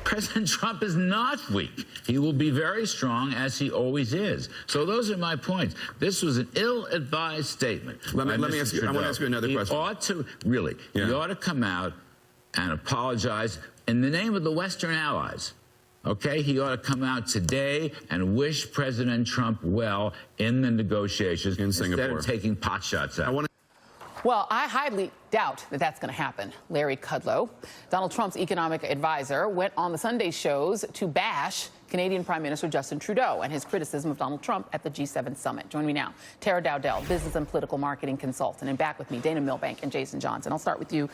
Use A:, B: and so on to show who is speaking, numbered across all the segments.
A: President Trump is not weak. He will be very strong, as he always is. So those are my points. This was an ill-advised statement.
B: Let me ask you. I want to ask you another question.
A: He ought to really. Yeah. He ought to come out and apologize in the name of the Western allies. Okay, he ought to come out today and wish President Trump well in the negotiations
B: in
A: instead
B: Singapore.
A: of taking pot shots at him.
C: Well, I highly doubt that that's going to happen. Larry Kudlow, Donald Trump's economic advisor, went on the Sunday shows to bash Canadian Prime Minister Justin Trudeau and his criticism of Donald Trump at the G7 summit. Join me now, Tara Dowdell, business and political marketing consultant, and back with me, Dana Milbank and Jason Johnson. I'll start with you,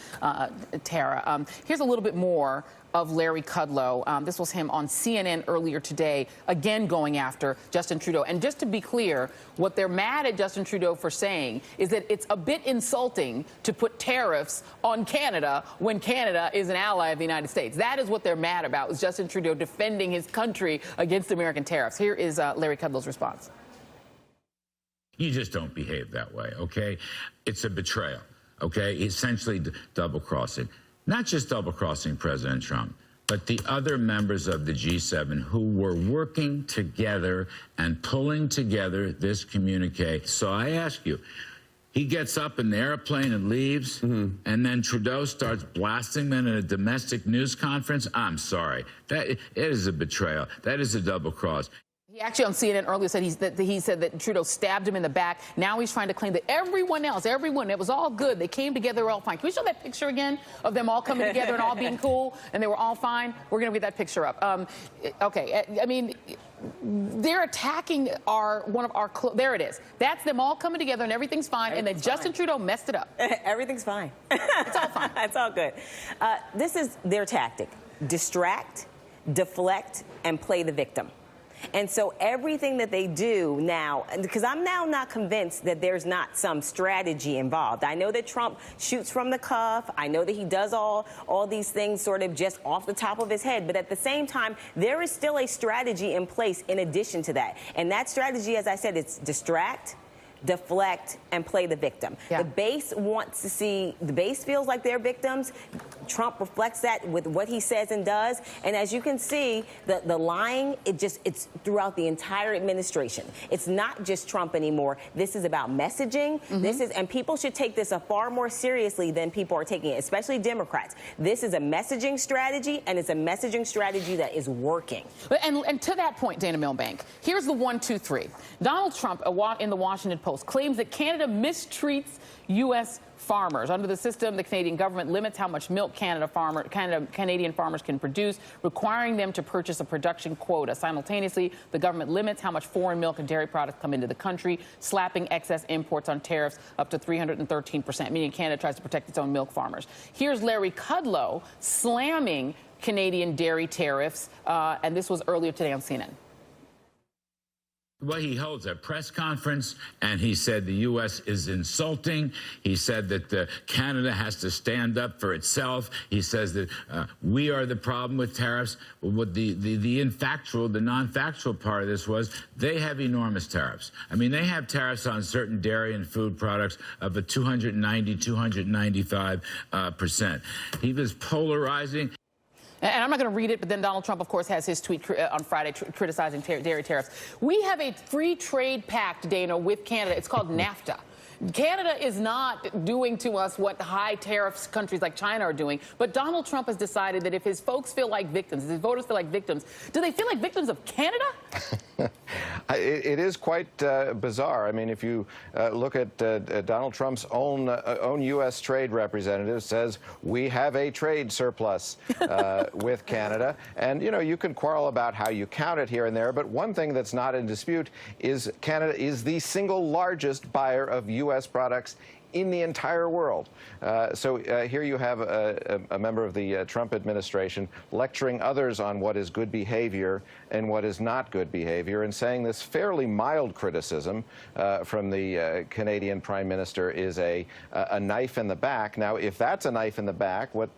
C: Tara. Here's a little bit more of Larry Kudlow. This was him on CNN earlier today, again going after Justin Trudeau. And just to be clear, what they're mad at Justin Trudeau for saying is that it's a bit insulting to put tariffs on Canada when Canada is an ally of the United States. That is what they're mad about, was Justin Trudeau defending his country against American tariffs. Here is Larry Kudlow's response.
A: You just don't behave that way, okay? It's a betrayal, okay? Essentially double-crossing. Not just double-crossing President Trump, but the other members of the G7 who were working together and pulling together this communique. So I ask you, he gets up in the airplane and leaves, and then Trudeau starts blasting them in a domestic news conference. I'm sorry. It is a betrayal. That is a double cross.
C: He actually on CNN earlier said he said that Trudeau stabbed him in the back. Now he's trying to claim that everyone, it was all good. They came together all fine. Can we show that picture again of them all coming together and all being cool and they were all fine? We're going to get that picture up. Okay, I mean, they're attacking one of our, there it is. That's them all coming together and everything's fine, and then Justin Trudeau messed it up.
D: Everything's fine.
C: It's all fine.
D: It's all good. This is their tactic: distract, deflect, and play the victim. And so everything that they do now, because I'm now not convinced that there's not some strategy involved. I know that Trump shoots from the cuff. I know that he does all these things sort of just off the top of his head. But at the same time, there is still a strategy in place in addition to that. And that strategy, as I said, it's distract, deflect, and play the victim. Yeah. The base wants to see, the base feels like they're victims. Trump reflects that with what he says and does. And as you can see, the lying, it's throughout the entire administration. It's not just Trump anymore. This is about messaging. And people should take this far more seriously than people are taking it, especially Democrats. This is a messaging strategy, and it's a messaging strategy that is working.
C: And to that point, Dana Milbank, here's the 1, 2, 3. Donald Trump, in the Washington Post, claims that Canada mistreats U.S. farmers. Under the system, the Canadian government limits how much milk Canadian farmers can produce, requiring them to purchase a production quota. Simultaneously, the government limits how much foreign milk and dairy products come into the country, slapping excess imports on tariffs up to 313%, meaning Canada tries to protect its own milk farmers. Here's Larry Kudlow slamming Canadian dairy tariffs, and this was earlier today on CNN.
A: Well, he holds a press conference, and he said the U.S. is insulting. He said that Canada has to stand up for itself. He says that we are the problem with tariffs. What the non-factual part of this was they have enormous tariffs. I mean, they have tariffs on certain dairy and food products of a 295%. He was polarizing.
C: And I'm not going to read it, but then Donald Trump, of course, has his tweet on Friday criticizing dairy tariffs. We have a free trade pact, Dana, with Canada. It's called NAFTA. Canada is not doing to us what high tariffs countries like China are doing, but Donald Trump has decided that if his folks feel like victims, if his voters feel like victims, do they feel like victims of Canada?
E: It is quite bizarre. I mean, if you look at Donald Trump's own U.S. trade representative says we have a trade surplus with Canada. And, you know, you can quarrel about how you count it here and there, but one thing that's not in dispute is Canada is the single largest buyer of U.S. products in the entire world. So here you have a member of the Trump administration lecturing others on what is good behavior and what is not good behavior, and saying this fairly mild criticism from the Canadian Prime Minister is a knife in the back. Now, if that's a knife in the back, what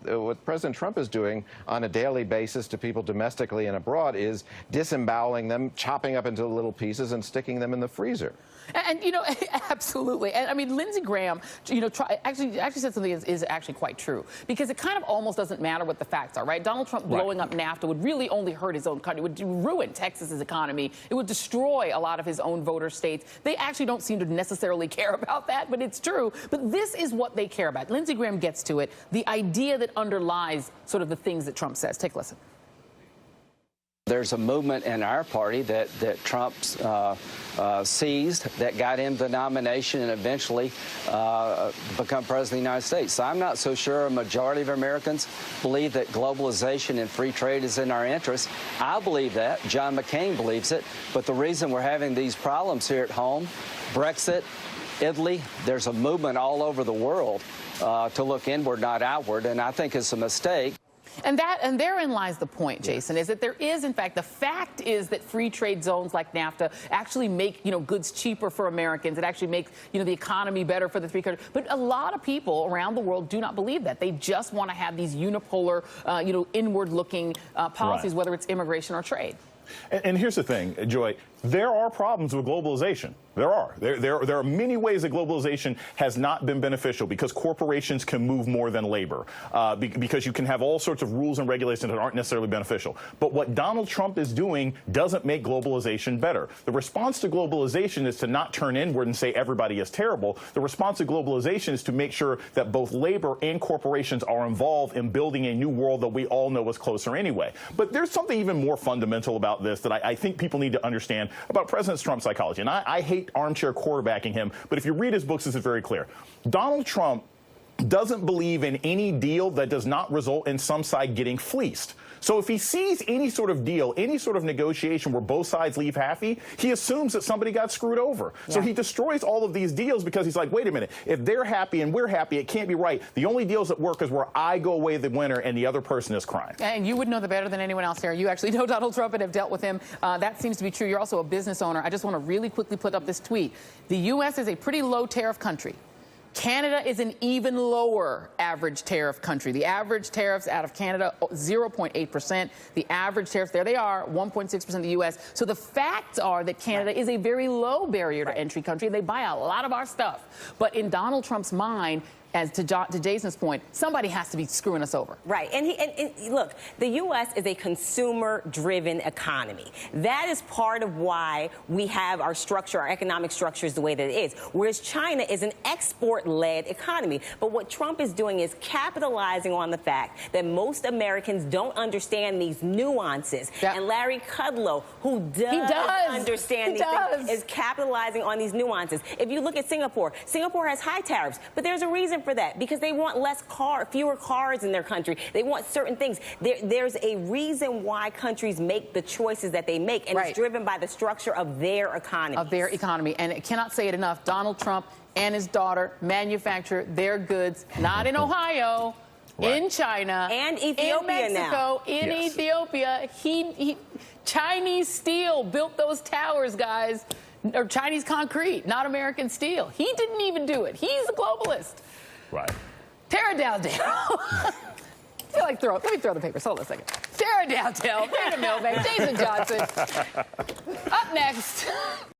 E: President Trump is doing on a daily basis to people domestically and abroad is disemboweling them, chopping up into little pieces, and sticking them in the freezer.
C: And you know, absolutely. And I mean, Lindsey Graham actually said something that is actually quite true, because it kind of almost doesn't matter what the facts are, right? Donald Trump blowing up NAFTA would really only hurt his own country. It would ruin Texas's economy. It would destroy a lot of his own voter states. They actually don't seem to necessarily care about that, but it's true. But this is what they care about. Lindsey Graham gets to it, the idea that underlies sort of the things that Trump says. Take a listen.
F: There's a movement in our party that Trump seized that got him the nomination and eventually become president of the United States. So I'm not so sure a majority of Americans believe that globalization and free trade is in our interest. I believe that. John McCain believes it. But the reason we're having these problems here at home, Brexit, Italy, there's a movement all over the world to look inward, not outward, and I think it's a mistake.
C: And therein lies the point, Jason, is that there is, in fact, the fact is that free trade zones like NAFTA actually make, goods cheaper for Americans. It actually makes, the economy better for the three countries. But a lot of people around the world do not believe that. They just want to have these unipolar, inward-looking policies, whether it's immigration or trade.
G: And here's the thing, Joy. There are problems with globalization. There are. There are many ways that globalization has not been beneficial because corporations can move more than labor, because you can have all sorts of rules and regulations that aren't necessarily beneficial. But what Donald Trump is doing doesn't make globalization better. The response to globalization is to not turn inward and say everybody is terrible. The response to globalization is to make sure that both labor and corporations are involved in building a new world that we all know is closer anyway. But there's something even more fundamental about this that I think people need to understand about President Trump's psychology. And I hate armchair quarterbacking him, but if you read his books, this is very clear. Donald Trump doesn't believe in any deal that does not result in some side getting fleeced. So if he sees any sort of deal, any sort of negotiation where both sides leave happy, he assumes that somebody got screwed over. Yeah. So he destroys all of these deals because he's like, wait a minute, if they're happy and we're happy, it can't be right. The only deals that work is where I go away the winner and the other person is crying.
C: And you would know that better than anyone else here. You actually know Donald Trump and have dealt with him. That seems to be true. You're also a business owner. I just want to really quickly put up this tweet. The U.S. is a pretty low tariff country. Canada is an even lower average tariff country. The average tariffs out of Canada, 0.8%. The average tariffs, there they are, 1.6% of the U.S. So the facts are that Canada is a very low barrier to entry country. They buy a lot of our stuff. But in Donald Trump's mind, as to Jason's point, somebody has to be screwing us over.
D: Right. And look, the U.S. is a consumer-driven economy. That is part of why we have our structure, our economic structure is the way that it is, whereas China is an export-led economy. But what Trump is doing is capitalizing on the fact that most Americans don't understand these nuances. Yeah. And Larry Kudlow, who does understand these things, is capitalizing on these nuances. If you look at Singapore, Singapore has high tariffs, but there's a reason for that, because they want fewer cars in their country. They want certain things. There's a reason why countries make the choices that they make, and it's driven by the structure of their economy.
C: Of their economy. And I cannot say it enough. Donald Trump and his daughter manufacture their goods, not in Ohio, in China,
D: and Ethiopia,
C: in Mexico, in Ethiopia. Chinese steel built those towers, guys. Or Chinese concrete, not American steel. He didn't even do it. He's a globalist.
G: Right.
C: Tara Dowdell. I feel like let me throw the papers. Hold on a second. Tara Dowdell, Milbank, Jason Johnson. Up next.